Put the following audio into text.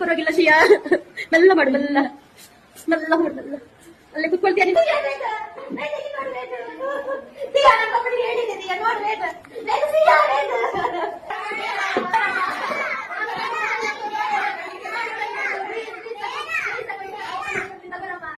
ಪರವಾಗಿಲ್ಲ ಶಿಯಾ. ಮೆಲ್ಲ ಮಾಡು, ಮೆಲ್ಲ ಮೆಲ್ಲ ಮಾಡು, ಮೆಲ್ಲ. ಅಲ್ಲೇ ಕುತ್ಕೊಳ್ತೀಯ ನೀನು. ಹೇಳಿದೆ ನೋಡ್ಬೇಕು